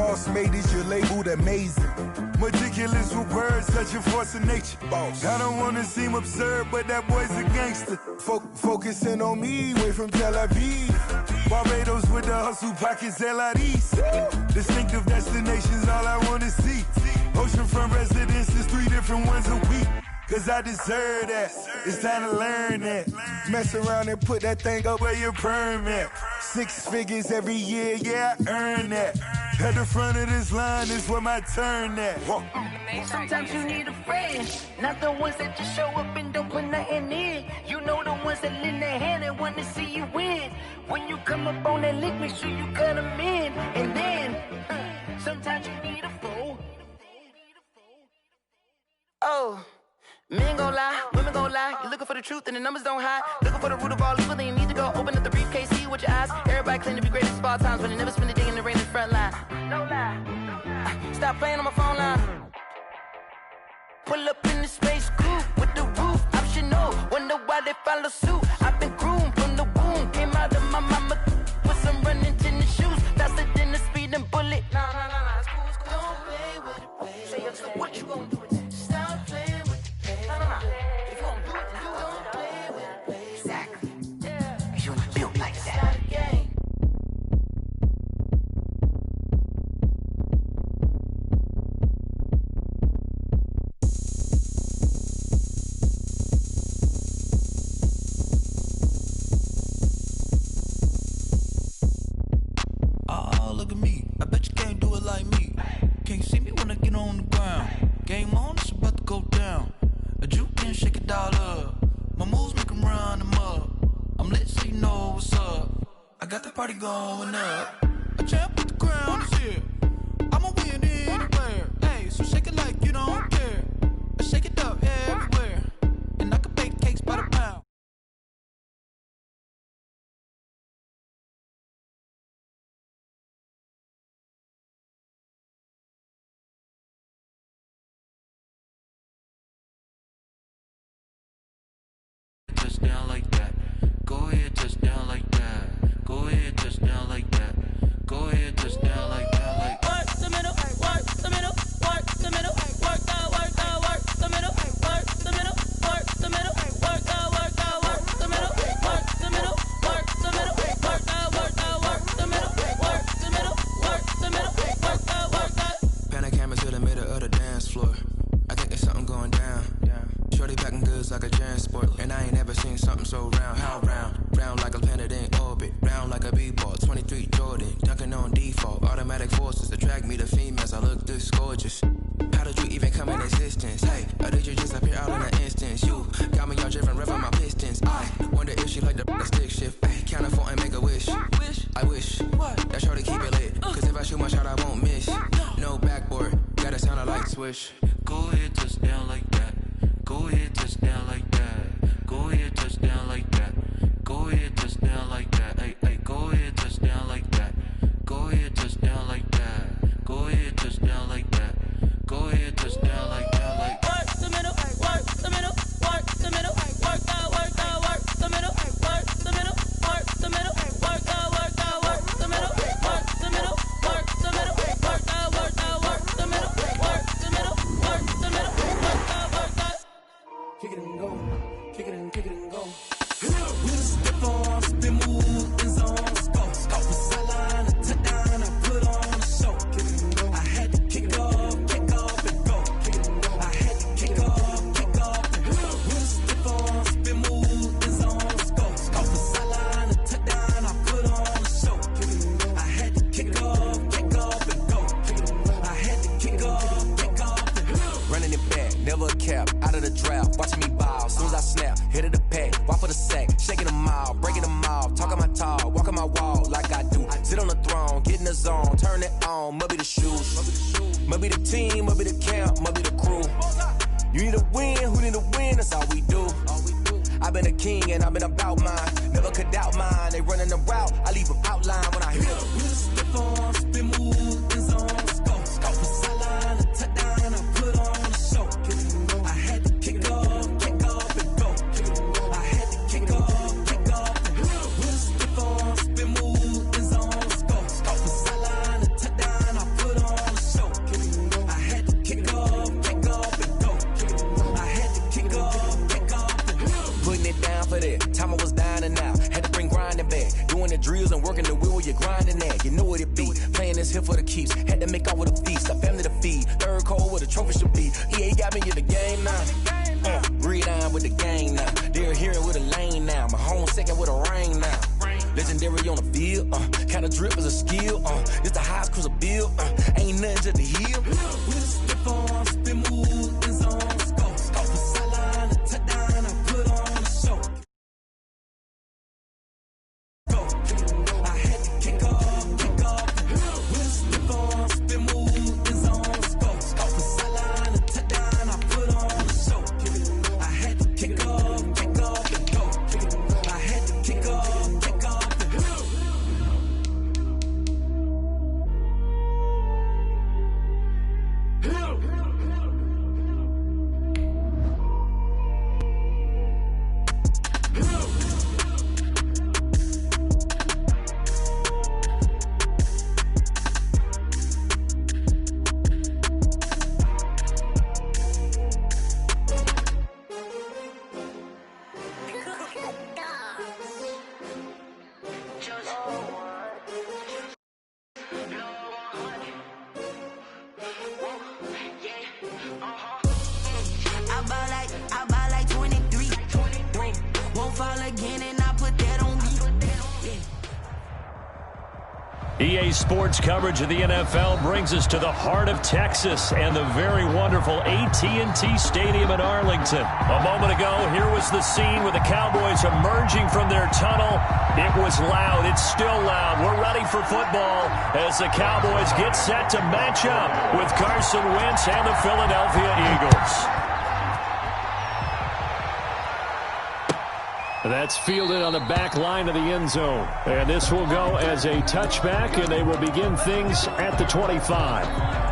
boss made it, you're labeled amazing. Meticulous with words, such a force of nature. Boss. I don't wanna seem absurd, but that boy's a gangster. Focusing on me, way from Tel Aviv. Barbados with the hustle, pockets LIDs. Distinctive destinations, all I wanna see. Oceanfront residences, 3 different ones a week. Cause I deserve that, it's time to learn that. Mess around and put that thing up where your permit. 6 figures every year, yeah, I earn that. At the front of this line is where my turn at. Sometimes you need a friend, not the ones that just show up and don't put nothing in. You know the ones that lend their hand and want to see you win. When you come up on that lick, make sure you cut them in. And then, sometimes you need a fool. Oh. Men gon' lie, women gon' lie. You're looking for the truth and the numbers don't hide. Looking for the root of all evil, then you need to go open up the briefcase, see with your eyes. Everybody claim to be greatest of all times, but they never spend a day in the rain in the front line. No lie. Stop playing on my phone line. Pull up in the space coupe with the roof optional. Wonder why they follow suit. I've been groomed from the womb. Came out of my mama with some running tennis shoes. Faster than the speeding bullet. Nah, it's cool, it's cool. Don't play with it, baby. Say so what you gon' do with it? Stop playing with it. If you gon' do it, then don't play with it, baby. Exactly. Yeah. You was built like that. Oh, look at me. I bet you can't do it like me. Can't see me when I get on the ground. Game on, it's about to go down. A juke can shake it all up. My moves make them run them up. I'm lit so you know what's up. I got the party going up. A champ with the crown is here. I'ma win anywhere. Hey, so shake it like you don't care. I shake it up everywhere. And I can bake cakes by the pound. Touch down like that. Go ahead, touch down like that. Go ahead, touch down like that. Go ahead, touch down like that. Like work the middle, work the middle, work the middle, work the middle, work the middle, work the middle, work the middle, work the middle, work the middle, work the middle, work the middle, work the middle, work the middle, work the. Pan the camera to the middle of the dance floor. I think there's something going down. Shorty packing goods like a transport, and I ain't never seen something so round. How round? Round like a planet in orbit, round like a b-ball. 23 Jordan, dunking on default. Automatic forces attract me to females. I look this gorgeous. How did you even come in existence? Hey, or did you just appear out in an instance? You got me all driven, revving my pistons. I wonder if she like the stick shift. Hey, count it 4 and make a wish. I wish that shorty keep it lit. Cause if I shoot my shot, I won't miss. No backboard, gotta sound a light swish. Go ahead, touch down like that. Go ahead, touch down like that. Go ahead, touch down like that. Go ahead, touch down like that. Hey, go ahead, touch down like that. Go ahead, touch down like that. Go ahead, touch down like that. Go ahead, touch down like that. Like work the middle, work the middle, work the middle, work the middle, work the middle, work the middle, work the middle, work the middle, work the middle, work the middle, work the middle, work the middle, work the middle, work the middle, work the. Kick it and go, kick it and go. We just step on, spin, move, and zones, go. Off the sideline, a touchdown, I put on a show. Kick it and go. I had to kick off and go. Kick it and go. I had to kick off and go. We just step on, spin, move, and zones, go. Off the sideline, a touchdown, I put on a show. Kick it and go. I had to kick off and go. Kick it and go. I had to kick off and go. Running it back, never a cap, out of the draft, watching me ball. Soon as I snap, hit of the pack, walk for the sack, shaking them all, breaking them off, talking my talk, walking my wall like I do. Sit on the throne, get in the zone, turn it on, must be the shoes, must be the team, must be the camp, must be the crew. You need a win, who need a win, that's all we do. I've been a king and I've been about mine, never could doubt mine. They running the route, I leave them outline when I hit them. We just step on, spin, move, and zones, go. Off the sideline, a touchdown, I put on a show. I had to kick off and go. I had to kick off and go. We'll step on, spin, move, and zones, go. Off the sideline, a touchdown, I put doing the drills and working the wheel, you're grinding that. You know what it be. Playing this here for the keeps. Had to make off with a feast. A family to feed. Third cold where the trophy should be. EA got me in the game now. Read on with the gang now. They're hearing with a lane now. My home second with a ring now. Legendary on the field. Kind of drip is a skill. It's the highest cruiser bill. Ain't nothing just the heel. With a slip on, spin move, in zone, scope. Scope the sideline, a touchdown, I put on the show. Go. I had to kick off. With a slip on, spin move, in zone, scope. Scope the sideline, a touchdown, I put on the show. I had to kick off, and go. I had to kick off. EA Sports coverage of the NFL brings us to the heart of Texas and the very wonderful AT&T Stadium in Arlington. A moment ago, here was the scene with the Cowboys emerging from their tunnel. It was loud. It's still loud. We're ready for football as the Cowboys get set to match up with Carson Wentz and the Philadelphia Eagles. That's fielded on the back line of the end zone. And this will go as a touchback, and they will begin things at the 25.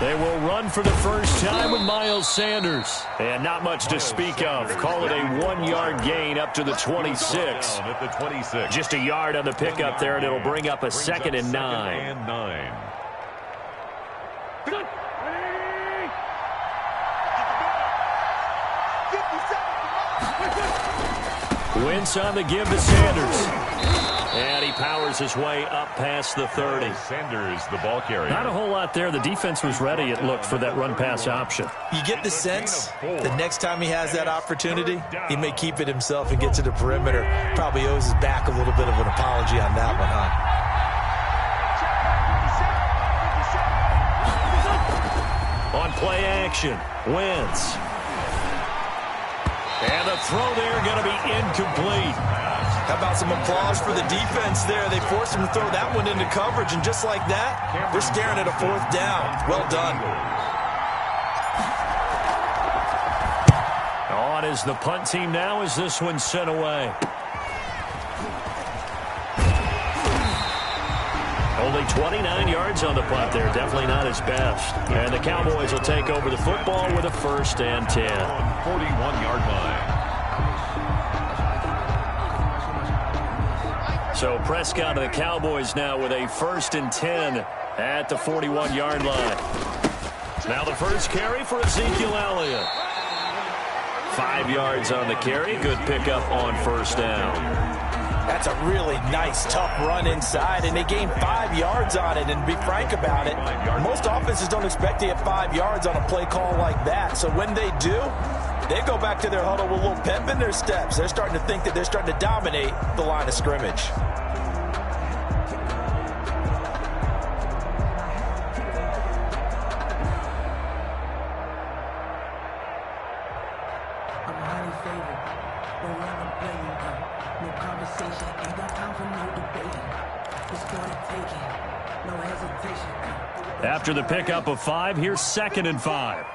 They will run for the first time with Miles Sanders. And not much to speak of. Call it a 1-yard gain up to the 26. Just a yard on the pickup there, and it'll bring up a 2nd and 9. Wentz on the give to Sanders. And he powers his way up past the 30. Sanders, the ball carrier. Not a whole lot there. The defense was ready, it looked, for that run-pass option. You get the sense the next time he has that opportunity, he may keep it himself and get to the perimeter. Probably owes his back a little bit of an apology on that one, huh? On play action, Wentz. And the throw there going to be incomplete. How about some applause for the defense there? They forced him to throw that one into coverage, and just like that, they're staring at a 4th down. Well done. On is the punt team now as this one's sent away. Only 29 yards on the punt there. Definitely not his best. And the Cowboys will take over the football with a 1st and 10. 41-yard line. So Prescott and the Cowboys now with a 1st and 10 at the 41-yard line. Now the first carry for Ezekiel Elliott. 5 yards on the carry. Good pickup on 1st down. That's a really nice, tough run inside, and they gained 5 yards on it. And to be frank about it, most offenses don't expect to get 5 yards on a play call like that. So when they do, they go back to their huddle with a little pep in their steps. They're starting to think that they're starting to dominate the line of scrimmage. After the pickup of 5, here's 2nd and 5.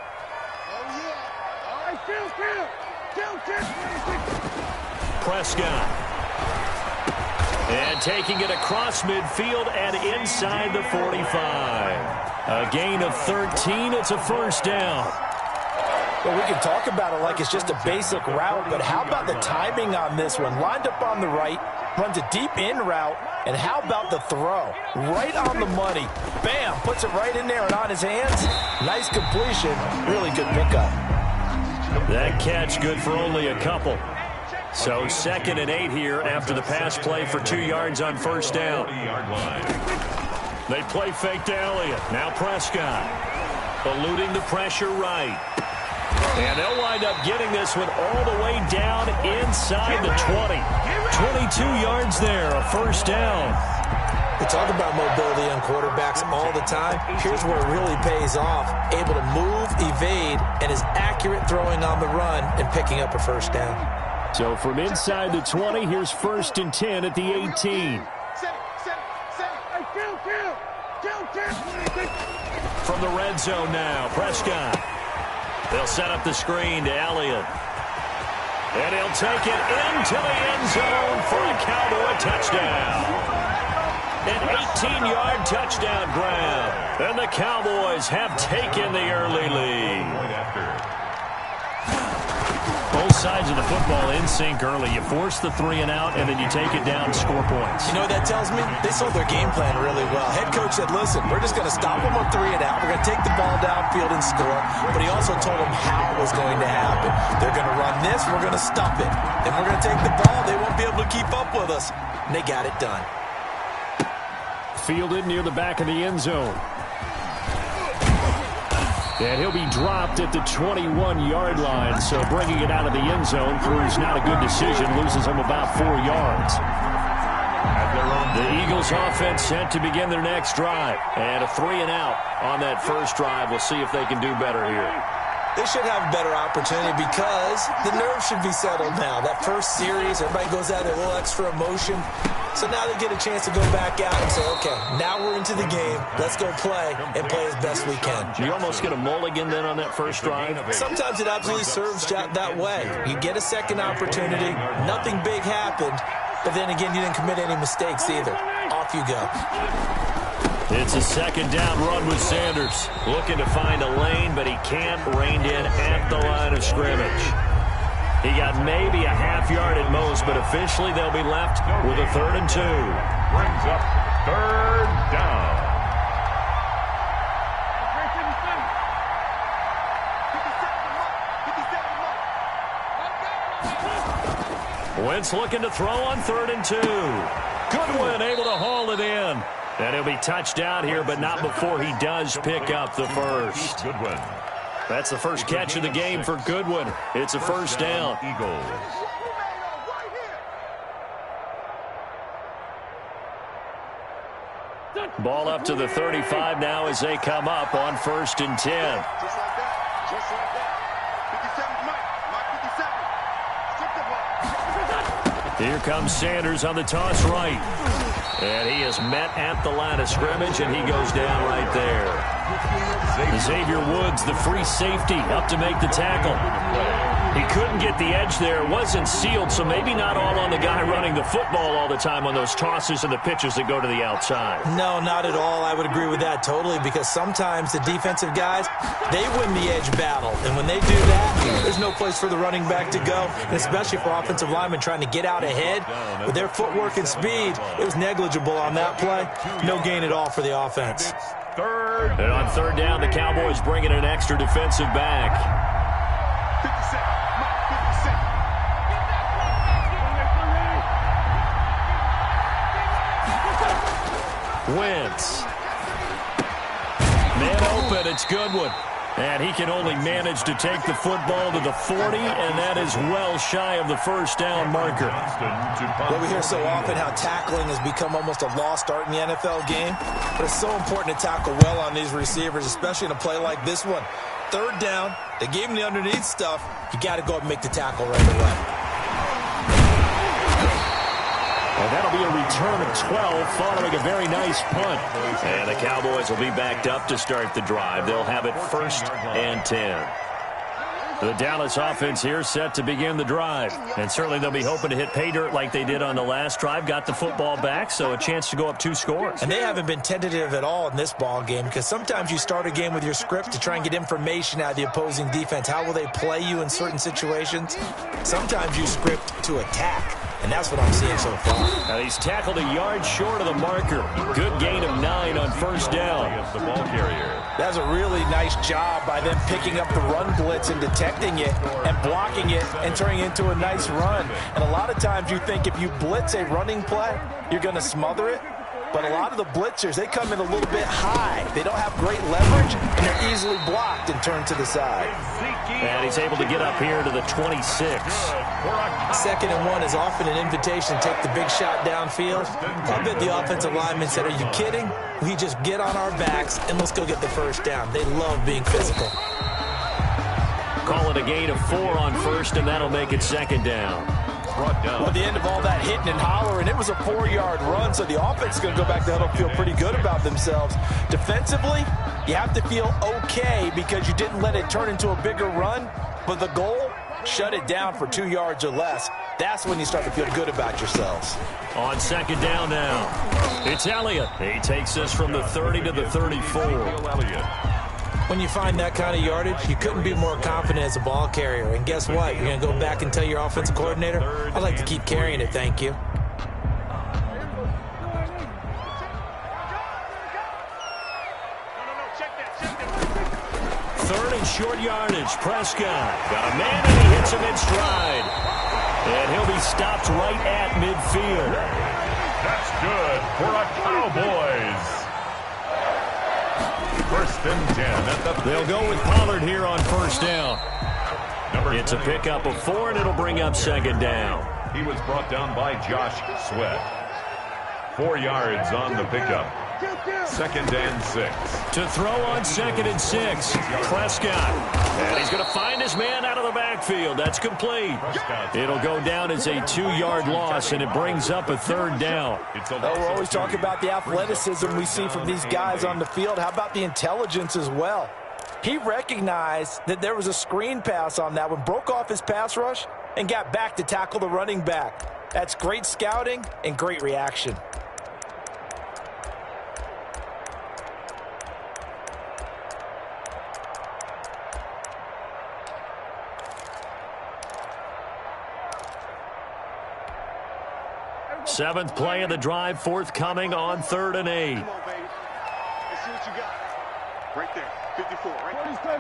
Prescott. And taking it across midfield and inside the 45. A gain of 13. It's a first down. Well, we can talk about it like it's just a basic route, but how about the timing on this one? Lined up on the right, runs a deep in route, and how about the throw? Right on the money. Bam, puts it right in there and on his hands. Nice completion. Really good pickup. That catch good for only a couple. So 2nd and 8 here after the pass play for 2 yards on first down. They play fake to Elliott. Now Prescott. Eluding the pressure right. And they'll wind up getting this one all the way down inside the 20. 22 yards there, a first down. We talk about mobility on quarterbacks all the time. Here's where it really pays off. Able to move, evade, and is accurate throwing on the run and picking up a first down. So from inside the 20, here's 1st and 10 at the 18. From the red zone now, Prescott. They'll set up the screen to Elliott. And he'll take it into the end zone for a Cowboy touchdown. An 18-yard touchdown grab. And the Cowboys have taken the early lead. Both sides of the football in sync early. You force the 3 and out, and then you take it down, score points. You know what that tells me? They sold their game plan really well. Head coach said, listen, we're just going to stop them on 3 and out. We're going to take the ball downfield and score. But he also told them how it was going to happen. They're going to run this. We're going to stop it. Then we're going to take the ball. They won't be able to keep up with us. And they got it done. Fielded near the back of the end zone. And he'll be dropped at the 21-yard line, so bringing it out of the end zone proves not a good decision, loses him about 4 yards. The Eagles offense set to begin their next drive, and a 3 and out on that first drive. We'll see if they can do better here. They should have a better opportunity because the nerves should be settled now. That first series, everybody goes out with a little extra emotion. So now they get a chance to go back out and say, okay, now we're into the game. Let's go play and play as best we can. You almost get a mulligan then on that first drive? Sometimes it absolutely serves that way. You get a second opportunity. Nothing big happened. But then again, you didn't commit any mistakes either. Off you go. It's a 2nd down run with Sanders. Looking to find a lane, but he can't. Reined in at the line of scrimmage. He got maybe a half yard at most, but officially they'll be left with a 3rd and 2. Brings up 3rd down. Wentz looking to throw on 3rd and 2. Goodwin able to haul it in. And he'll be touched down here, but not before he does pick up the first. Goodwin. That's the first catch of the game for Goodwin. It's a first down. Eagles. Ball up to the 35 now as they come up on 1st and 10. Just like that. Just like that. 57 Mike. Mike 57. Here comes Sanders on the toss right. And he is met at the line of scrimmage, and he goes down right there. Xavier Woods, the free safety, up to make the tackle. He couldn't get the edge there. It wasn't sealed, so maybe not all on the guy running the football all the time on those tosses and the pitches that go to the outside. No, not at all. I would agree with that totally because sometimes the defensive guys, they win the edge battle. And when they do that, there's no place for the running back to go, and especially for offensive linemen trying to get out ahead. With their footwork and speed, it was negligible on that play. No gain at all for the offense. And on 3rd down, the Cowboys bring in an extra defensive back. 57. Wentz. Man open, it's Goodwin. And he can only manage to take the football to the 40, and that is well shy of the first down marker. Well, we hear so often how tackling has become almost a lost art in the NFL game, but it's so important to tackle well on these receivers, especially in a play like this one. 3rd down, they gave him the underneath stuff. You got to go and make the tackle right away. And that'll be a return of 12 following a very nice punt. And the Cowboys will be backed up to start the drive. They'll have it 1st and 10. The Dallas offense here set to begin the drive. And certainly they'll be hoping to hit pay dirt like they did on the last drive. Got the football back, so a chance to go up 2 scores. And they haven't been tentative at all in this ball game, because sometimes you start a game with your script to try and get information out of the opposing defense. How will they play you in certain situations? Sometimes you script to attack. And that's what I'm seeing so far. Now he's tackled a yard short of the marker. Good gain of 9 on first down. The ball carrier. That's a really nice job by them picking up the run blitz and detecting it and blocking it and turning it into a nice run. And a lot of times you think if you blitz a running play, you're going to smother it. But a lot of the blitzers, they come in a little bit high. They don't have great leverage, and they're easily blocked and turned to the side. And he's able to get up here to the 26. 2nd and 1 is often an invitation to take the big shot downfield. I bet the offensive lineman said, are you kidding? We just get on our backs, and let's go get the first down. They love being physical. Call it a gain of 4 on first, and that'll make it 2nd down. Well, at the end of all that hitting and hollering, it was a 4-yard run, so the offense is going to go back to huddle, feel pretty good about themselves. Defensively, you have to feel okay because you didn't let it turn into a bigger run, but the goal, shut it down for 2 yards or less. That's when you start to feel good about yourselves. On 2nd down now, it's Elliott. He takes us from the 30 to the 34. When you find that kind of yardage, you couldn't be more confident as a ball carrier. And guess what? You're going to go back and tell your offensive coordinator, I'd like to keep carrying it, thank you. Third and short yardage. Prescott got a man, and he hits him in stride. And he'll be stopped right at midfield. That's good for a Cowboys. 1st and 10. They'll go with Pollard here on first down. It's a pickup of 4, and it'll bring up 2nd down. He was brought down by Josh Sweat. 4 yards on the pickup. 2nd and 6. To throw on 2nd and 6. Prescott. And he's going to find his man out of the backfield. That's complete. It'll go down as a 2-yard loss, and it brings up a 3rd down. Oh, we're always talking about the athleticism we see from these guys on the field. How about the intelligence as well? He recognized that there was a screen pass on that one, broke off his pass rush, and got back to tackle the running back. That's great scouting and great reaction. Seventh play of the drive, forthcoming on 3rd and 8. Let's see what you got. Right there. 54. Right there. 54,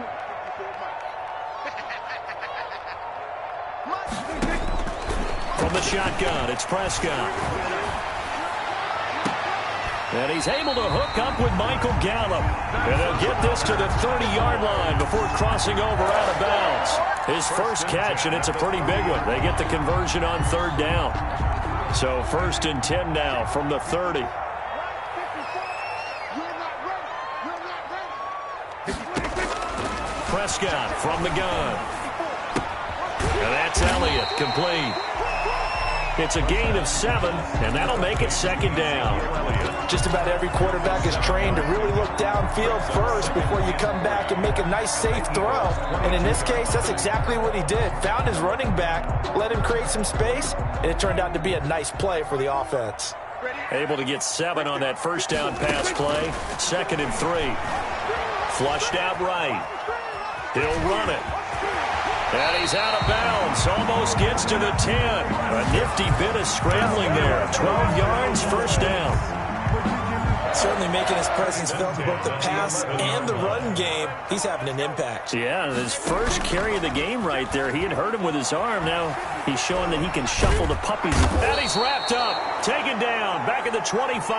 From the shotgun, it's Prescott. And he's able to hook up with Michael Gallup. And they'll get this to the 30-yard line before crossing over out of bounds. His first catch, and it's a pretty big one. They get the conversion on 3rd down. So 1st and 10 now from the 30. Prescott from the gun. And that's Elliott, complete. It's a gain of 7, and that'll make it 2nd down. Just about every quarterback is trained to really look downfield first before you come back and make a nice, safe throw. And in this case, that's exactly what he did. Found his running back, let him create some space, and it turned out to be a nice play for the offense. Able to get 7 on that first down pass play. 2nd and 3. Flushed out right. He'll run it. And he's out of bounds. Almost gets to the 10. A nifty bit of scrambling there. 12 yards, first down. Certainly making his presence felt in both the pass and the run game. He's having an impact. Yeah, his first carry of the game right there. He had hurt him with his arm. Now he's showing that he can shuffle the puppies. And he's wrapped up. Taken down. Back at the 25.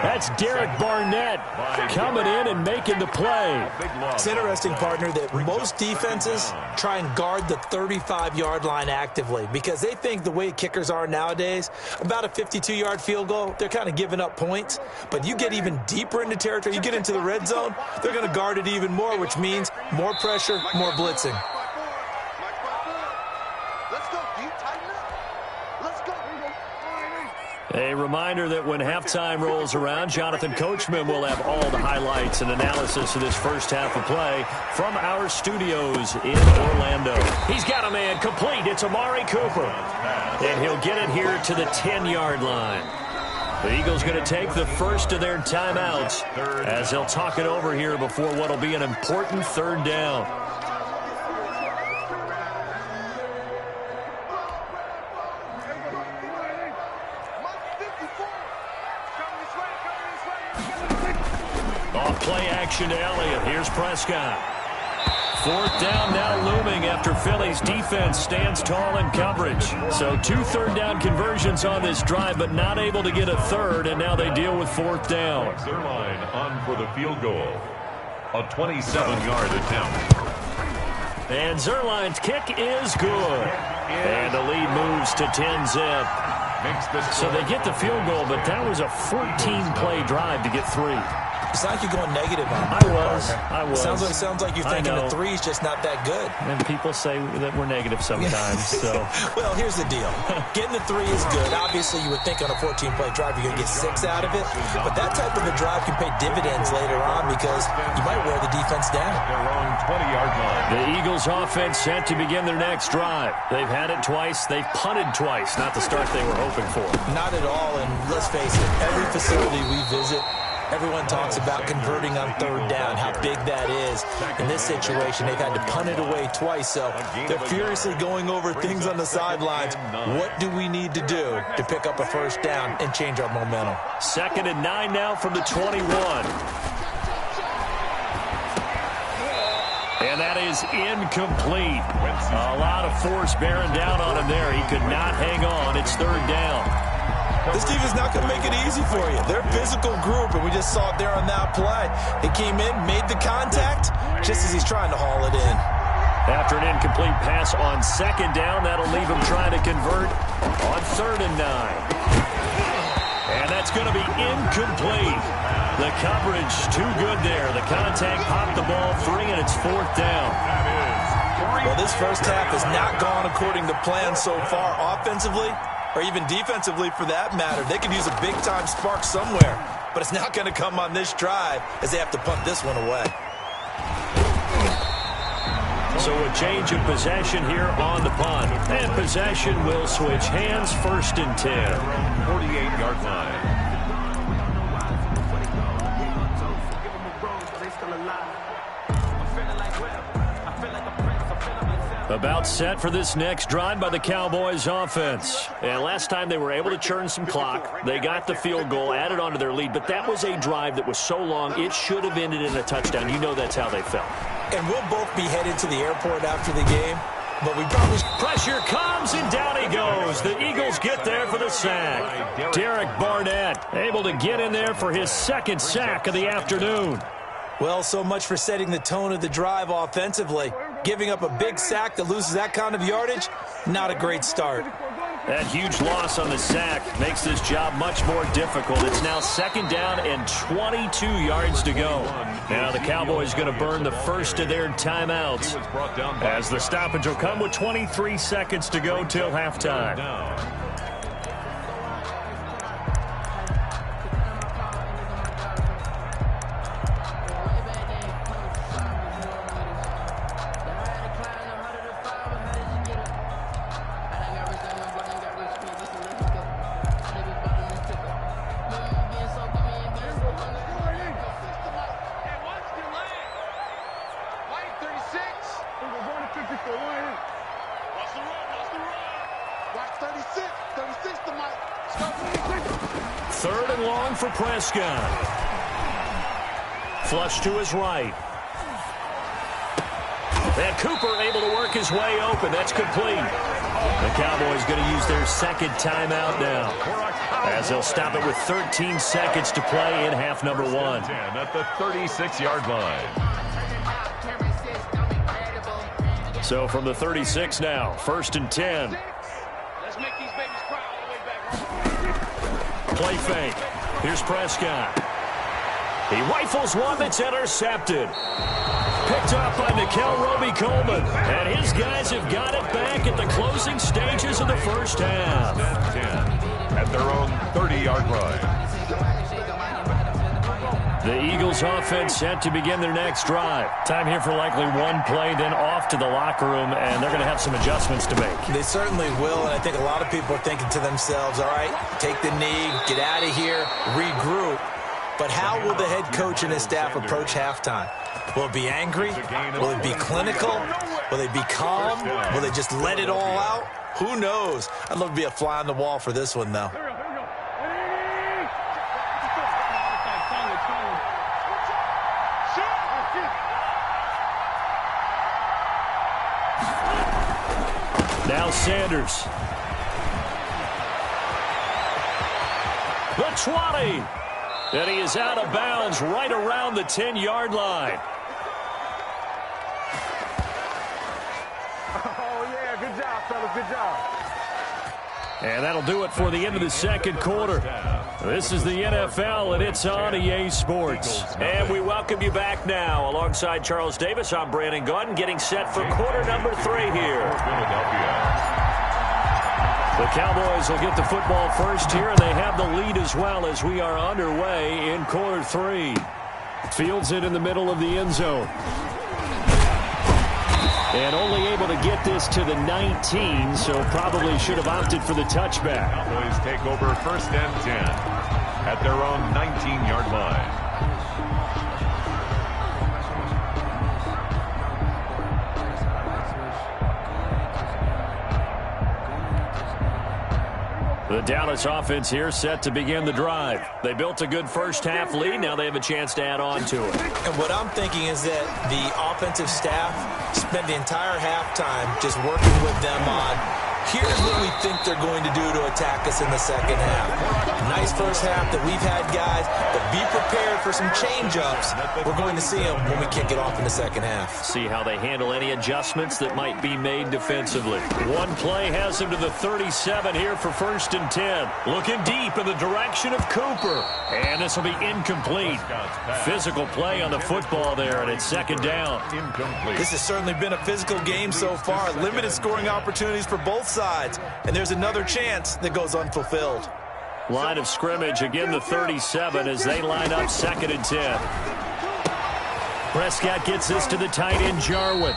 That's Derek Barnett coming in and making the play. It's interesting, partner, that most defenses try and guard the 35-yard line actively because they think the way kickers are nowadays, about a 52-yard field goal, they're kind of giving up points. But you get even deeper into territory, you get into the red zone, they're going to guard it even more, which means more pressure, more blitzing. Let's go, deep, tighten up. Let's go. A reminder that when halftime rolls around, Jonathan Coachman will have all the highlights and analysis of this first half of play from our studios in Orlando. He's got a man complete. It's Amari Cooper. And he'll get it here to the 10-yard line. The Eagles going to take the first of their timeouts as they'll talk it over here before what will be an important third down. Off play action to Elliott. Here's Prescott. Fourth down now looming after Philly's defense stands tall in coverage. So 2 third-down conversions on this drive, but not able to get a third, and now they deal with fourth down. Zerline on for the field goal. A 27-yard attempt. And Zerline's kick is good. And the lead moves to 10-zip. So they get the field goal, but that was a 14-play drive to get 3. It's like you're going negative on I was. Sounds like you're thinking the 3's just not that good. And people say that we're negative sometimes. So, well, here's the deal. Getting the 3 is good. Obviously, you would think on a 14-play drive you're going to get 6 out of it. But that type of a drive can pay dividends later on because you might wear the defense down. They're on 20-yard line. The Eagles offense set to begin their next drive. They've had it twice. They've punted twice. Not the start they were hoping for. Not at all. And let's face it, every facility we visit, everyone talks about converting on third down, how big that is. In this situation, they've had to punt it away twice, so they're furiously going over things on the sidelines. What do we need to do to pick up a first down and change our momentum? 2nd and 9 now from the 21. And that is incomplete. A lot of force bearing down on him there. He could not hang on. It's third down. This defense is not going to make it easy for you. They're a physical group, and we just saw it there on that play. He came in, made the contact, just as he's trying to haul it in. After an incomplete pass on 2nd down, that'll leave him trying to convert on 3rd and 9. And that's going to be incomplete. The coverage too good there. The contact popped the ball free, and it's 4th down. Well, this first half has not gone according to plan so far offensively, or even defensively for that matter. They could use a big-time spark somewhere, but it's not going to come on this drive as they have to punt this one away. So a change of possession here on the punt. And possession will switch hands, 1st and 10. 48-yard line. About set for this next drive by the Cowboys offense. And last time they were able to churn some clock. They got the field goal, added onto their lead, but that was a drive that was so long it should have ended in a touchdown. You know that's how they felt. And we'll both be headed to the airport after the game, but we probably... Pressure comes, and down he goes. The Eagles get there for the sack. Derek Barnett able to get in there for his 2nd sack of the afternoon. Well, so much for setting the tone of the drive offensively. Giving up a big sack that loses that kind of yardage, not a great start. That huge loss on the sack makes this job much more difficult. It's now 2nd down and 22 yards to go. Now the Cowboys going to burn the first of their timeouts as the stoppage will come with 23 seconds to go till halftime. Third and long for Prescott. Flush to his right. And Cooper able to work his way open. That's complete. The Cowboys going to use their 2nd timeout now, as they'll stop it with 13 seconds to play in half number 1. At the 36-yard line. So from the 36 now, 1st and 10. Let's make these babies cry all the way back. Play fake. Here's Prescott. He rifles one that's intercepted. Picked up by Nickel Roby-Coleman. And his guys have got it back at the closing stages of the first half. at their own 30-yard line. The Eagles offense set to begin their next drive. Time here for likely one play, then off to the locker room, and they're going to have some adjustments to make. They certainly will, and I think a lot of people are thinking to themselves, all right, take the knee, get out of here, regroup. But how will the head coach and his staff approach halftime? Will it be angry? Will it be clinical? Will they be calm? Will they just let it all out? Who knows? I'd love to be a fly on the wall for this one, though. Now Sanders. The 20. And he is out of bounds right around the 10-yard line. Oh, yeah, good job, fellas, good job. And that'll do it for the end of the second quarter. This is the NFL, and it's on EA Sports. And we welcome you back now. Alongside Charles Davis, I'm Brandon Gunn, getting set for quarter number 3 here. The Cowboys will get the football first here, and they have the lead as well as we are underway in quarter 3. Fields it in the middle of the end zone. And only able to get this to the 19, so probably should have opted for the touchback. Cowboys take over 1st and 10 at their own 19-yard line. The Dallas offense here set to begin the drive. They built a good first-half lead. Now they have a chance to add on to it. And what I'm thinking is that the offensive staff spent the entire halftime just working with them on, here's what we think they're going to do to attack us in the second half. Nice first half that we've had, guys, but be prepared for some change-ups. We're going to see them when we kick it off in the second half. See how they handle any adjustments that might be made defensively. One play has him to the 37 here for 1st and 10. Looking deep in the direction of Cooper. And this will be incomplete. Physical play on the football there, and it's 2nd down. Incomplete. This has certainly been a physical game so far. Limited scoring opportunities for both sides. And there's another chance that goes unfulfilled. Line of scrimmage, again the 37 as they line up 2nd and 10. Prescott gets this to the tight end, Jarwin.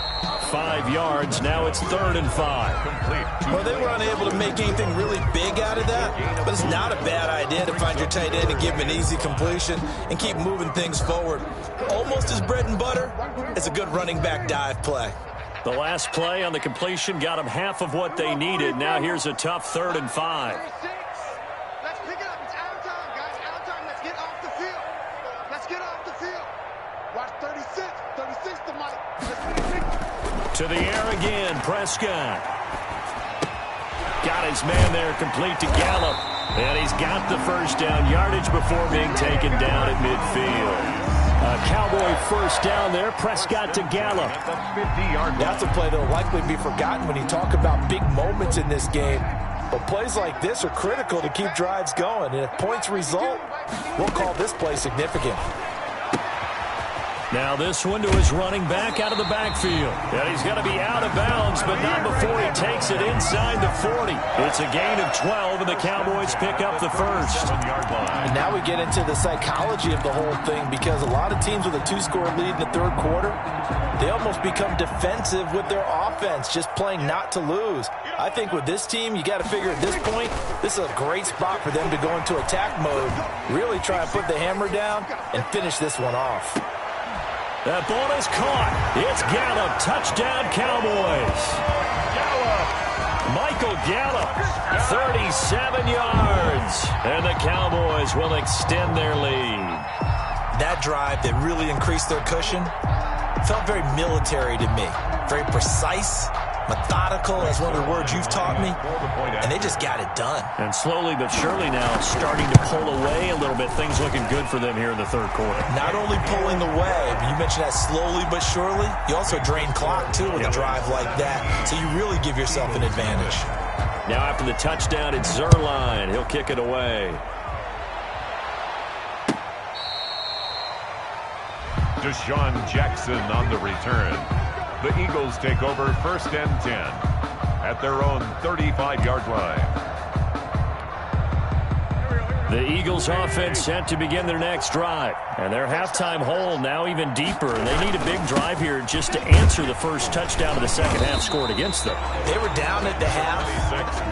5 yards, now it's 3rd and 5. Well, they were unable to make anything really big out of that, but it's not a bad idea to find your tight end and give him an easy completion and keep moving things forward. Almost as bread and butter as a good running back dive play. The last play on the completion got them half of what they needed. Now here's a tough 3rd and 5. Let's pick it up. It's out of time, guys. Out of time. Let's get off the field. Let's get off the field. Watch 36. 36 to Mike. To the air again, Prescott. Got his man there, complete to Gallup. And he's got the first down, yardage before being taken down at midfield. A Cowboy first down there, Prescott to Gallup. That's a play that will likely be forgotten when you talk about big moments in this game. But plays like this are critical to keep drives going. And if points result, we'll call this play significant. Now this one to his running back out of the backfield. And he's going to be out of bounds, but not before he takes it inside the 40. It's a gain of 12, and the Cowboys pick up the first. And now we get into the psychology of the whole thing, because a lot of teams with a 2-score lead in the 3rd quarter, they almost become defensive with their offense, just playing not to lose. I think with this team, you got to figure at this point, this is a great spot for them to go into attack mode, really try and put the hammer down and finish this one off. That ball is caught. It's Gallup. Touchdown, Cowboys. Michael Gallup, 37 yards. And the Cowboys will extend their lead. That drive that really increased their cushion felt very military to me. Very precise, methodical, that's one of the words you've taught me. And they just got it done. And slowly but surely now starting to pull away a little bit. Things looking good for them here in the 3rd quarter. Not only pulling away, but you mentioned that slowly but surely. You also drain clock, too, with a drive like that. So you really give yourself an advantage. Now after the touchdown, it's Zerline. He'll kick it away. Deshaun Jackson on the return. The Eagles take over 1st and 10 at their own 35-yard line. The Eagles offense set to begin their next drive. And their halftime hole now even deeper. And they need a big drive here just to answer the first touchdown of the second half scored against them. They were down at the half.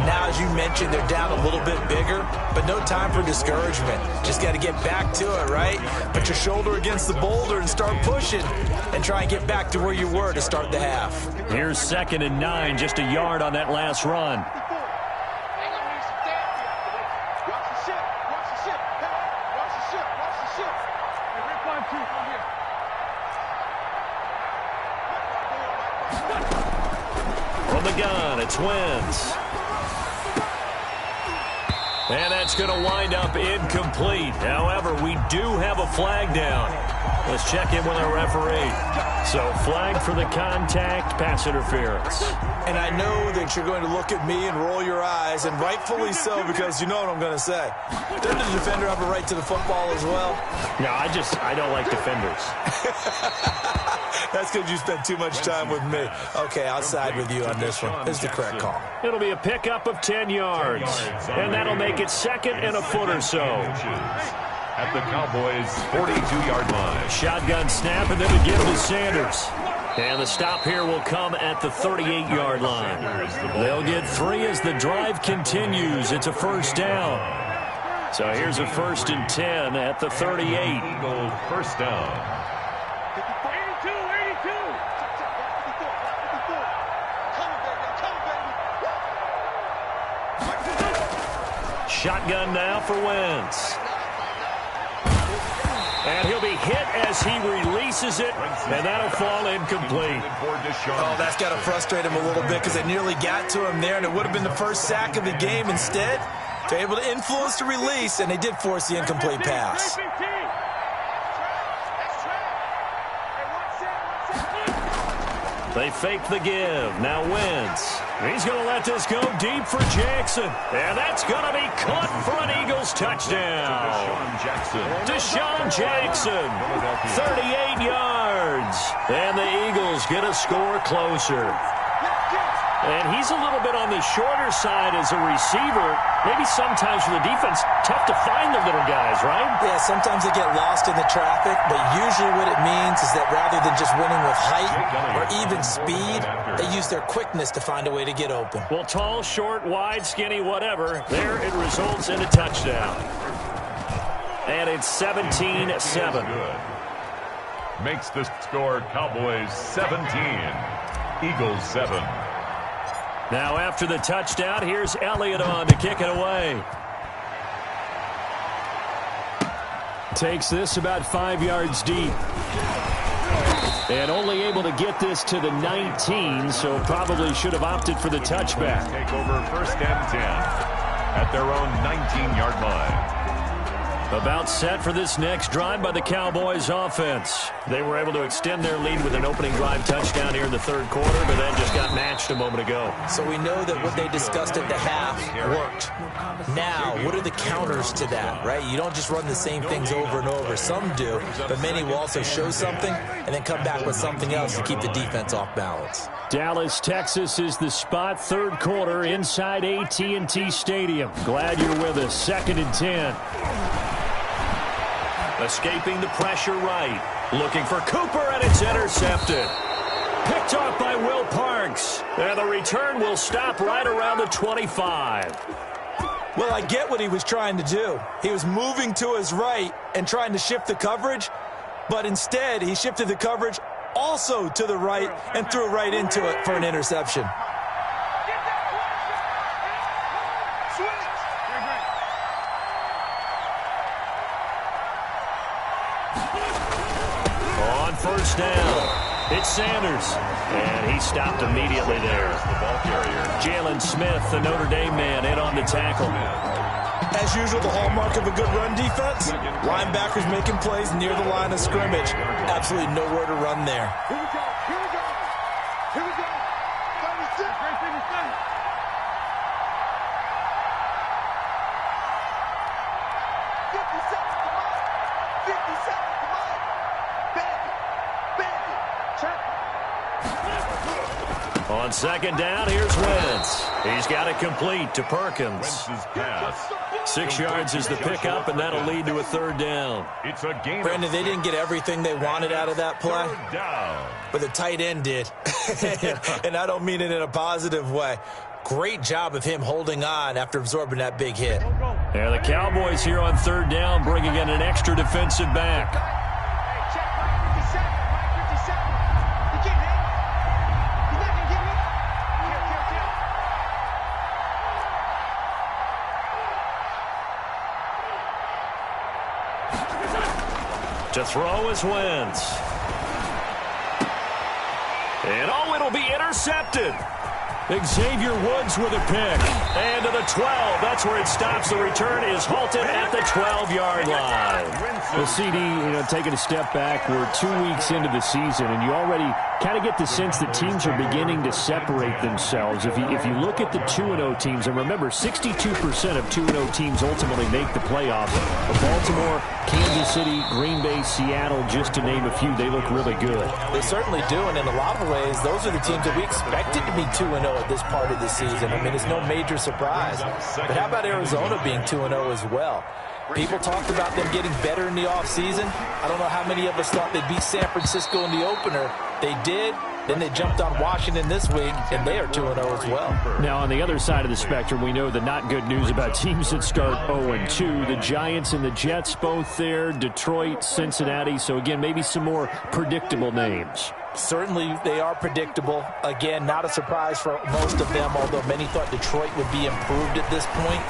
Now, as you mentioned, they're down a little bit bigger. But no time for discouragement. Just got to get back to it, right? Put your shoulder against the boulder and start pushing. And try and get back to where you were to start the half. Here's 2nd and 9, just a yard on that last run. From the gun, it's Wentz. And that's going to wind up incomplete. However, we do have a flag down. Let's check in with our referee. So, flag for the contact, pass interference. And I know that you're going to look at me and roll your eyes, and rightfully so, because you know what I'm going to say. Doesn't the defender have a right to the football as well? No, I don't like defenders. That's because you spent too much time with me. Okay, I'll side with you on this one. This is the correct call. It'll be a pickup of 10 yards. And that'll make it 2nd and a foot or so. At the Cowboys' 42-yard line. Shotgun snap, and then we give it to Sanders. And the stop here will come at the 38-yard line. They'll get 3 as the drive continues. It's a first down. So here's a 1st and 10 at the 38. Eagle first down. Shotgun now for Wentz. And he'll be hit as he releases it, and that'll fall incomplete. Oh, that's got to frustrate him a little bit because they nearly got to him there, and it would have been the first sack of the game. Instead, they're able to influence the release, and they did force the incomplete pass. They fake the give. Now Wentz. He's going to let this go deep for Jackson. And that's going to be caught for an Eagles touchdown. Deshaun Jackson. 38 yards. And the Eagles get a score closer. And he's a little bit on the shorter side as a receiver. Maybe sometimes for the defense, tough to find the little guys, right? Yeah, sometimes they get lost in the traffic, but usually what it means is that rather than just winning with height or even speed, they use their quickness to find a way to get open. Well, tall, short, wide, skinny, whatever, there it results in a touchdown. And it's 17-7. Makes the score Cowboys 17, Eagles 7. Now after the touchdown, here's Elliott on to kick it away. Takes this about 5 yards deep. And only able to get this to the 19, so probably should have opted for the touchback. Take over 1st and 10 at their own 19-yard line. About set for this next drive by the Cowboys offense. They were able to extend their lead with an opening drive touchdown here in the 3rd quarter, but then just got matched a moment ago. So we know that what they discussed at the half worked. Now, what are the counters to that, right? You don't just run the same things over and over. Some do, but many will also show something and then come back with something else to keep the defense off balance. Dallas, Texas is the spot. 3rd quarter inside AT&T Stadium. Glad you're with us. 2nd and 10. Escaping the pressure right. Looking for Cooper, and it's intercepted. Picked off by Will Parks. And the return will stop right around the 25. Well, I get what he was trying to do. He was moving to his right and trying to shift the coverage, but instead he shifted the coverage also to the right and threw right into it for an interception. On 1st down, it's Sanders. And he stopped immediately there. Jalen Smith, the Notre Dame man, in on the tackle. As usual, the hallmark of a good run defense, linebackers making plays near the line of scrimmage. Absolutely nowhere to run there. Here we go. 36. 50 seconds, come on. 50 seconds, come on. Bandit. Check. On second down, here's Wentz. He's got it complete to Perkins. 6 yards is the pickup, and that'll lead to a third down. It's a game. Brandon, they didn't get everything they wanted out of that play, but the tight end did. And I don't mean it in a positive way. Great job of him holding on after absorbing that big hit. Yeah, the Cowboys here on third down bringing in an extra defensive back. To throw is Wentz. And it'll be intercepted. Xavier Woods with a pick. And to the 12. That's where it stops. The return is halted at the 12-yard line. Well, CD, taking a step back, we're 2 weeks into the season, and you already kind of get the sense that teams are beginning to separate themselves. If you look at the 2-0 teams, and remember, 62% of 2-0 teams ultimately make the playoffs. Baltimore, Kansas City, Green Bay, Seattle, just to name a few, they look really good. They certainly do, and in a lot of ways, those are the teams that we expected to be 2-0 at this part of the season. I mean, it's no major surprise. But how about Arizona being 2-0 as well? People talked about them getting better in the offseason. I don't know how many of us thought they'd beat San Francisco in the opener. They did. Then they jumped on Washington this week, and they are 2-0 as well. Now, on the other side of the spectrum, we know the not good news about teams that start 0-2. The Giants and the Jets both there, Detroit, Cincinnati. So, again, maybe some more predictable names. Certainly, they are predictable. Again, not a surprise for most of them, although many thought Detroit would be improved at this point.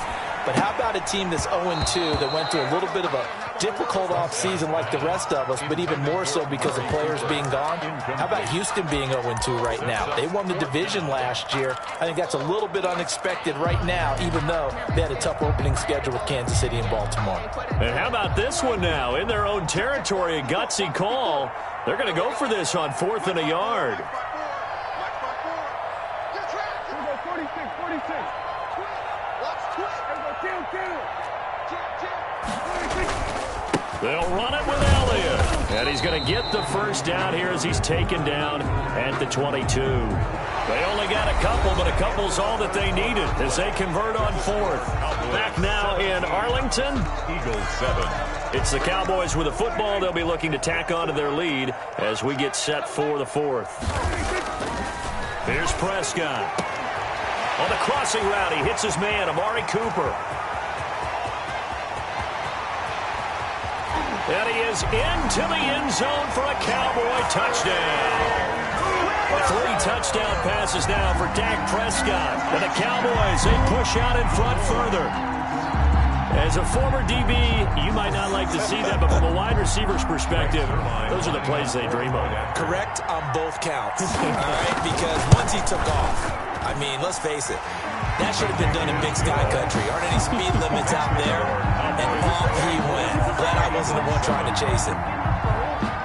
But how about a team that's 0-2 that went through a little bit of a difficult offseason like the rest of us, but even more so because of players being gone? How about Houston being 0-2 right now? They won the division last year. I think that's a little bit unexpected right now, even though they had a tough opening schedule with Kansas City and Baltimore. And how about this one now? In their own territory, a gutsy call. They're going to go for this on 4th and a yard. They'll run it with Elliott. And he's going to get the first down here as he's taken down at the 22. They only got a couple, but a couple's all that they needed as they convert on 4th. Back now in Arlington. Eagles 7. It's the Cowboys with a football. They'll be looking to tack on to their lead as we get set for the 4th. Here's Prescott. On the crossing route, he hits his man, Amari Cooper. And he is into the end zone for a Cowboy touchdown. 3 touchdown passes now for Dak Prescott. And the Cowboys, they push out in front further. As a former DB, you might not like to see that, but from a wide receiver's perspective, those are the plays they dream of. Correct on both counts, all right? Because once he took off, I mean, let's face it, that should have been done in Big Sky Country. Aren't any speed limits out there? And off he went. Glad I wasn't the one trying to chase him.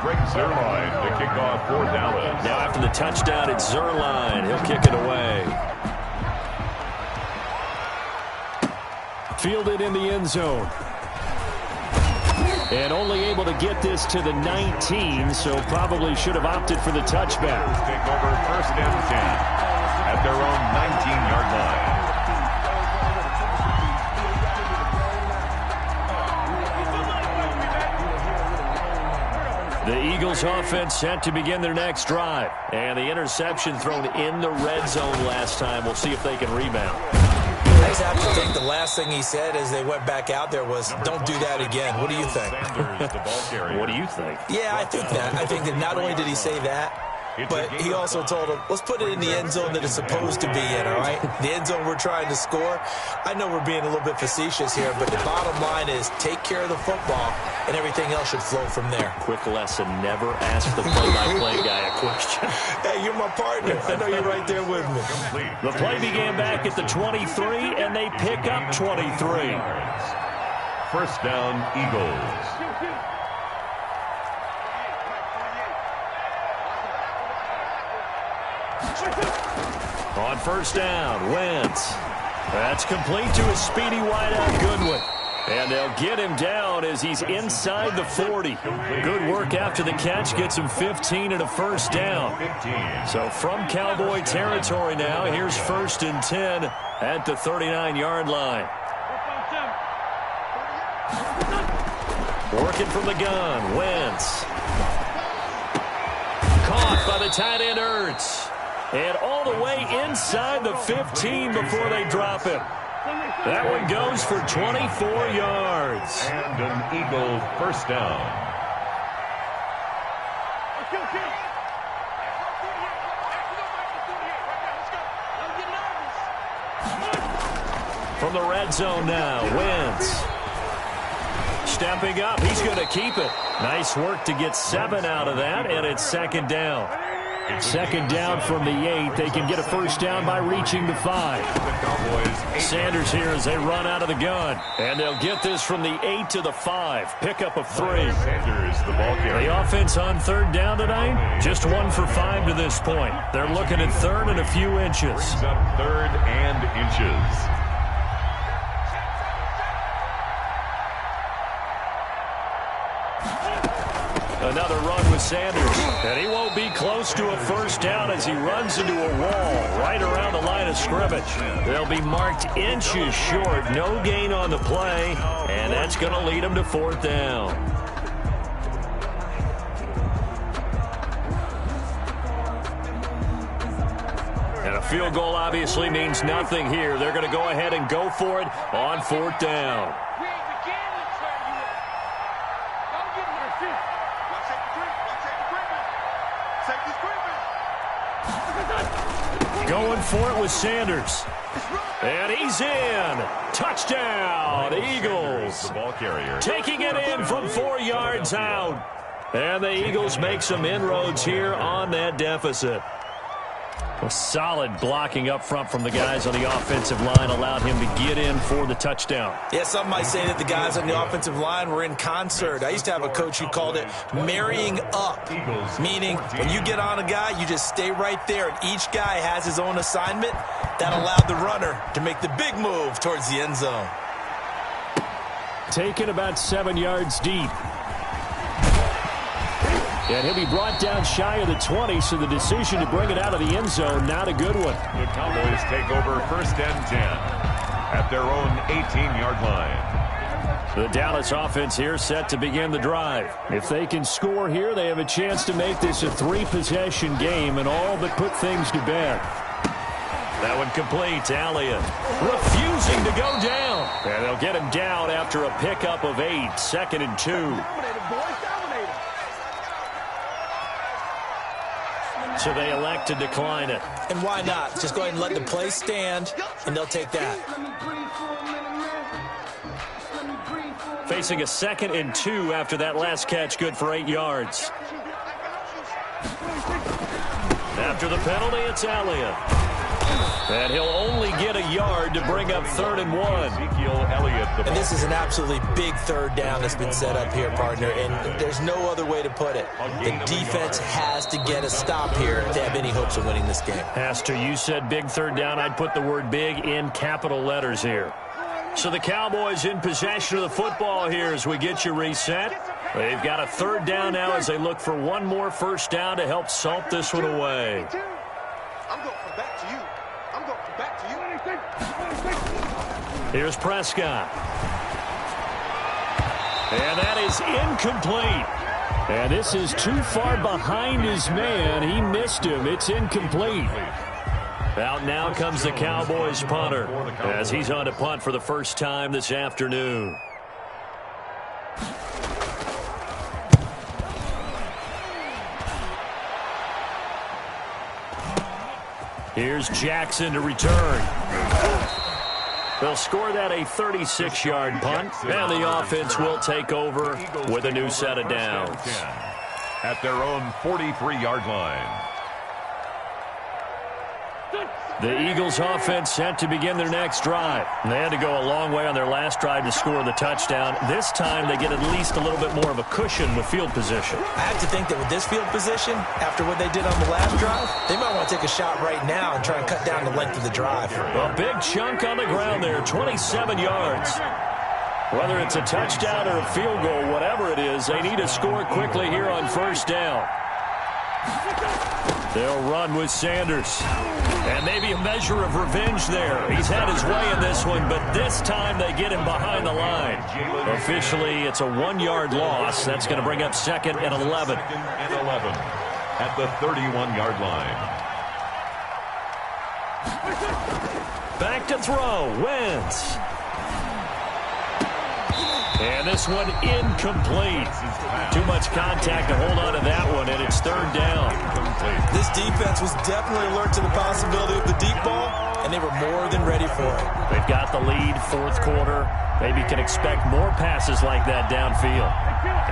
Greg Zuerlein to kick off for Dallas. Now after the touchdown, it's Zuerlein. He'll kick it away. Fielded in the end zone. And only able to get this to the 19, so probably should have opted for the touchback. Take over 1st and 10 at their own 19-yard line. The Eagles offense set to begin their next drive. And the interception thrown in the red zone last time. We'll see if they can rebound. I just have to think the last thing he said as they went back out there was, don't do that again. What do you think? What do you think? Yeah, I think that. I think that not only did he say that, but he also told him, let's put it in the end zone that it's supposed to be in, all right? The end zone we're trying to score. I know we're being a little bit facetious here, but the bottom line is take care of the football, and everything else should flow from there. Quick lesson, never ask the play-by-play guy a question. Hey, you're my partner. I know you're right there with me. The play began back at the 23, and they pick up 23. 1st down, Eagles. On 1st down, Wentz. That's complete to his speedy wideout, Goodwin. And they'll get him down as he's inside the 40. Good work after the catch. Gets him 15 and a first down. So from Cowboy territory now, here's 1st and 10 at the 39-yard line. Working from the gun, Wentz. Caught by the tight end, Ertz. And all the way inside the 15 before they drop it. That one goes for 24 yards. And an Eagle first down. From the red zone now, Wentz. Stepping up, he's going to keep it. Nice work to get 7 out of that, and it's 2nd down. 2nd down from the 8. They can get a first down by reaching the 5. Sanders here as they run out of the gun. And they'll get this from the 8 to the 5. Pickup of 3. Sanders, the ball carrier. The offense on 3rd down tonight, just 1 for 5 to this point. They're looking at 3rd and a few inches. Brings up 3rd and inches. Another run with Sanders, and he won't be close to a first down as he runs into a wall right around the line of scrimmage. They'll be marked inches short, no gain on the play, and that's going to lead them to 4th down. And a field goal obviously means nothing here. They're going to go ahead and go for it on 4th down. Going for it with Sanders. And he's in. Touchdown, Eagles. The ball carrier. Taking it in from 4 yards out. And the Eagles make some inroads here on that deficit. A solid blocking up front from the guys on the offensive line allowed him to get in for the touchdown. Yeah, some might say that the guys on the offensive line were in concert. I used to have a coach who called it marrying up, meaning when you get on a guy, you just stay right there, and each guy has his own assignment. That allowed the runner to make the big move towards the end zone. Taken about 7 yards deep. And he'll be brought down shy of the 20, so the decision to bring it out of the end zone, not a good one. The Cowboys take over 1st and 10 at their own 18-yard line. The Dallas offense here set to begin the drive. If they can score here, they have a chance to make this a 3-possession game and all but put things to bed. That one complete. Elliott refusing to go down. And they'll get him down after a pickup of 8. 2nd and 2. So they elect to decline it. And why not? Just go ahead and let the play stand, and they'll take that. Facing a 2nd and 2 after that last catch, good for 8 yards. After the penalty, it's Elliott. And he'll only get a yard to bring up 3rd and 1. Ezekiel Elliott. And this is an absolutely big 3rd down that's been set up here, partner, and there's no other way to put it. The defense has to get a stop here if they have any hopes of winning this game. Pastor, you said big 3rd down. I'd put the word big in capital letters here. So the Cowboys in possession of the football here as we get you reset. They've got a 3rd down now as they look for one more first down to help salt this one away. I'm going back to you. I'm going back to you. Here's Prescott. And that is incomplete. And this is too far behind his man. He missed him. It's incomplete. Out now comes the Cowboys punter as he's on to punt for the first time this afternoon. Here's Jackson to return. They'll score that a 36-yard punt, and the offense will take over with a new set of downs. At their own 43-yard line. The Eagles offense set to begin their next drive. They had to go a long way on their last drive to score the touchdown. This time they get at least a little bit more of a cushion with field position. I have to think that with this field position, after what they did on the last drive, they might want to take a shot right now and try and cut down the length of the drive. A big chunk on the ground there, 27 yards. Whether it's a touchdown or a field goal, whatever it is, they need to score quickly here on first down. They'll run with Sanders. And maybe a measure of revenge there. He's had his way in this one, but this time they get him behind the line. Officially, it's a 1-yard loss. That's going to bring up 2nd and 11. 2nd and 11 at the 31-yard line. Back to throw. Wentz. And this one incomplete. Too much contact to hold on to that one, and it's 3rd down. This defense was definitely alert to the possibility of the deep ball, and they were more than ready for it. They've got the lead, 4th quarter. Maybe can expect more passes like that downfield.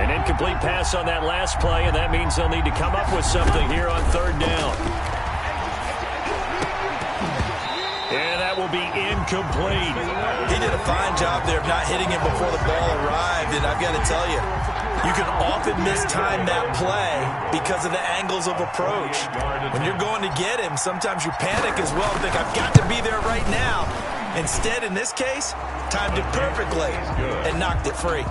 An incomplete pass on that last play, and that means they'll need to come up with something here on 3rd down. And that will be incomplete. He did a fine job there of not hitting him before the ball arrived, and I've got to tell you, you can often mistime that play because of the angles of approach. When you're going to get him, sometimes you panic as well and think, I've got to be there right now. Instead, in this case, timed it perfectly and knocked it free.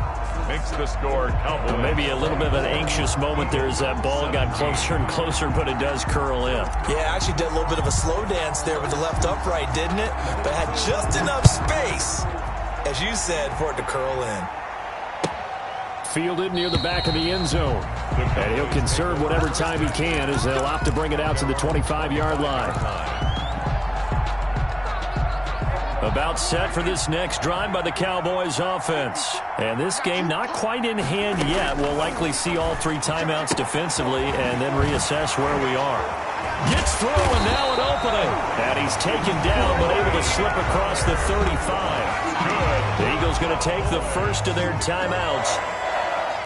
Makes the score Cowboys. Maybe a little bit of an anxious moment there as that ball got closer and closer, but it does curl in. Yeah, actually did a little bit of a slow dance there with the left upright, didn't it? But had just enough space, as you said, for it to curl in. Fielded near the back of the end zone. And he'll conserve whatever time he can as they'll opt to bring it out to the 25-yard line. About set for this next drive by the Cowboys offense. And this game not quite in hand yet. We'll likely see all 3 timeouts defensively and then reassess where we are. Gets through and now an opening. And he's taken down but able to slip across the 35. The Eagles going to take the first of their timeouts,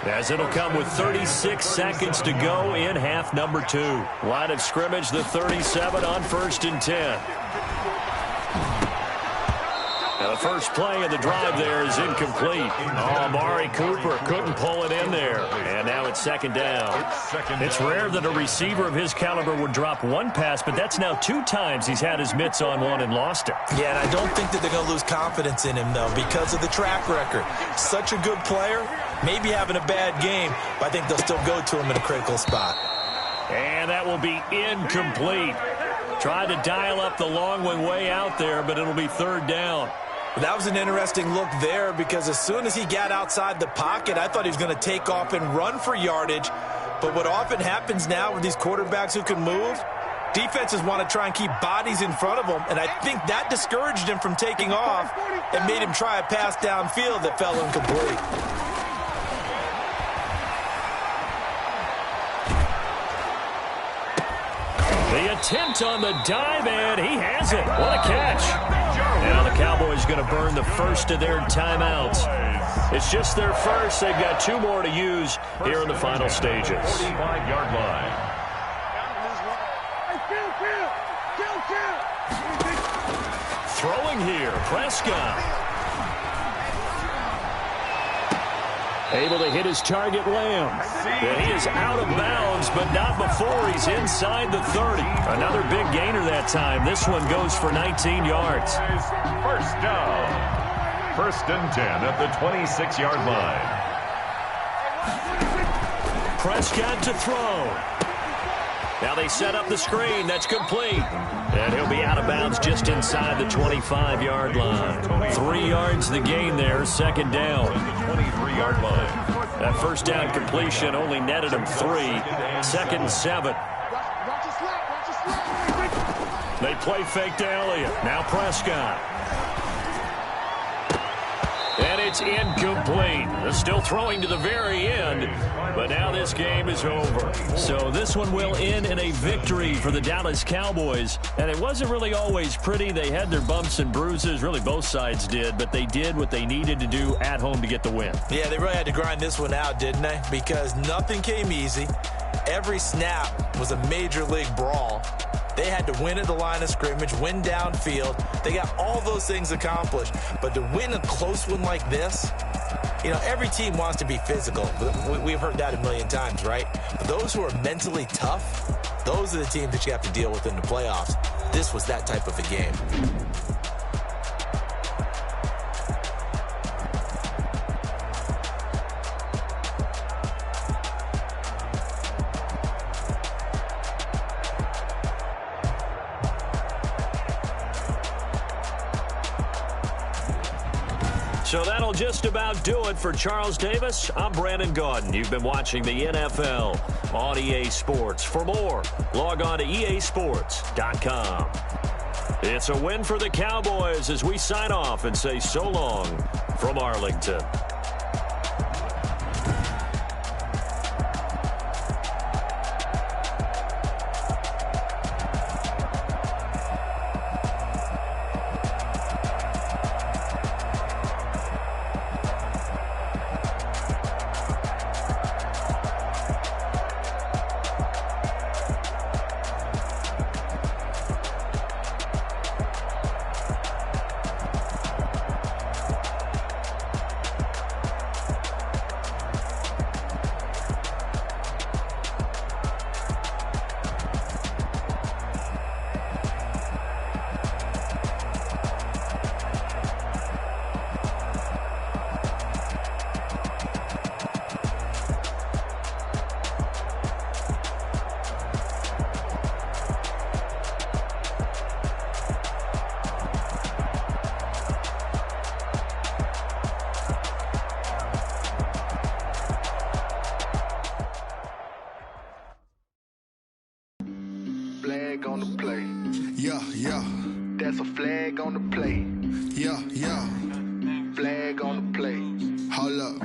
as it'll come with 36 seconds to go in half number 2. Line of scrimmage, the 37 on 1st and 10. Now the first play of the drive there is incomplete. Oh, Amari Cooper couldn't pull it in there. And now it's 2nd down. It's rare that a receiver of his caliber would drop one pass, but that's now 2 times he's had his mitts on one and lost it. Yeah, and I don't think that they're going to lose confidence in him, though, because of the track record. Such a good player, maybe having a bad game, but I think they'll still go to him in a critical spot. And that will be incomplete. Tried to dial up the long one way out there, but it'll be 3rd down. That was an interesting look there because as soon as he got outside the pocket, I thought he was going to take off and run for yardage. But what often happens now with these quarterbacks who can move, defenses want to try and keep bodies in front of them, and I think that discouraged him from taking off and made him try a pass downfield that fell incomplete. The attempt on the dive, and he has it. What a catch. Now the Cowboys going to burn the first of their timeouts. It's just their first. They've got 2 more to use here in the final stages. 45-yard line. Throwing here, Prescott. Able to hit his target, Lamb. And he is out of bounds, but not before he's inside the 30. Another big gainer that time. This one goes for 19 yards. First down. 1st and 10 at the 26-yard line. Prescott to throw. Now they set up the screen. That's complete. And he'll be out of bounds just inside the 25-yard line. 3 yards the gain there, 2nd down. 23-yard line. That 1st down completion only netted him 3. 2nd and 7. They play fake to Elliott. Now Prescott. And it's incomplete. They're still throwing to the very end, but now this game is over. So this one will end in a victory for the Dallas Cowboys. And it wasn't really always pretty. They had their bumps and bruises. Really, both sides did. But they did what they needed to do at home to get the win. Yeah, they really had to grind this one out, didn't they? Because nothing came easy. Every snap was a major league brawl. They had to win at the line of scrimmage, win downfield. They got all those things accomplished. But to win a close one like this, you know, every team wants to be physical. We've heard that a million times, right? But those who are mentally tough, those are the teams that you have to deal with in the playoffs. This was that type of a game. So that'll just about do it for Charles Davis. I'm Brandon Gaudin. You've been watching the NFL on EA Sports. For more, log on to easports.com. It's a win for the Cowboys as we sign off and say so long from Arlington. Flag on the play. Yeah, yeah. That's a flag on the play. Yeah, yeah. Flag on the play. Hold up.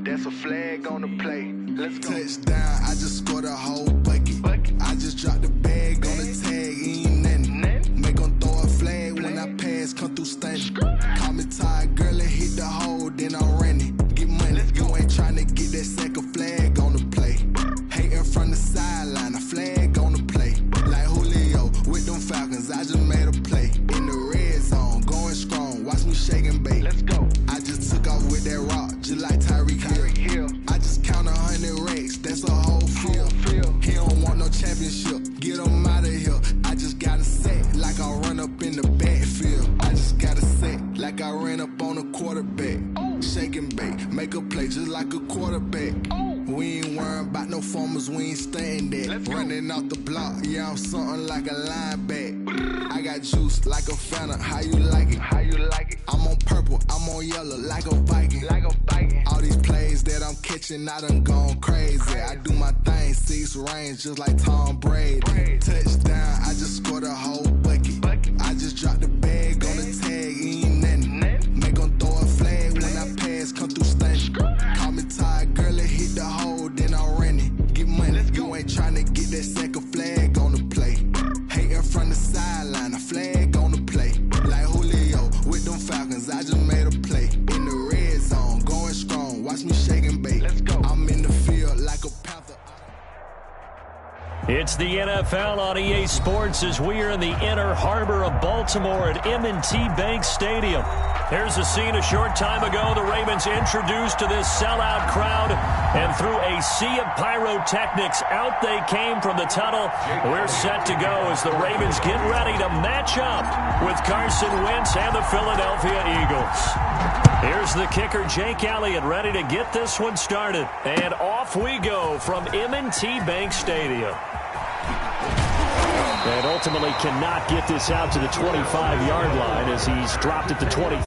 That's a flag on the play. Let's go. Touchdown, I just scored a whole bucket. I just dropped the bag on the tag, ain't nothing. Make them throw a flag when I pass, come through stunning. Call me tired, girl, and hit the hole, then I'm running. Get money, you ain't trying to get that second flag on the play. Hating from the sideline, a flag on the play. Like Julio with them Falcons, I just made a play. In the red zone, going strong, watch me shake and bake. Let's go. I just took off with that rock, just like Tyreek Hill. I just count 100 racks, that's a whole field. He don't want no championship, get him out of here. I just got a set, like I run up in the backfield. I just got a set, like I ran up on a quarterback. Shake and bake, make a play just like a quarterback. We ain't worrying about no formers, we ain't staying there. Running off the block, yeah, I'm something like a linebacker. I got juice like a Fanta, how you like it? How you like it? I'm on purple, I'm on yellow, like a Viking. All these plays that I'm catching, I done gone crazy. I do my thing, 6 range, just like Tom Brady. Touchdown, I just scored a whole bucket. I just dropped the bag on the tag, ain't nothing. Make them throw a flag when I pass, come through stunning. Call me tired, girl, and hit the hole, then I'm running. Get money, you ain't trying to get that second flag on the play. Hating from the sideline, a flag on the play. Like Julio with them Falcons, I just made a play. In the red zone, going strong, watch me shake and bake. Let's go. I'm in the field like a Panther. It's the NFL on EA Sports as we are in the inner harbor of Baltimore at M&T Bank Stadium. Here's a scene a short time ago. The Ravens introduced to this sellout crowd, and through a sea of pyrotechnics, out they came from the tunnel. We're set to go as the Ravens get ready to match up with Carson Wentz and the Philadelphia Eagles. Here's the kicker, Jake Elliott, ready to get this one started. And off we go from M&T Bank Stadium. And ultimately cannot get this out to the 25-yard line as he's dropped at the 20.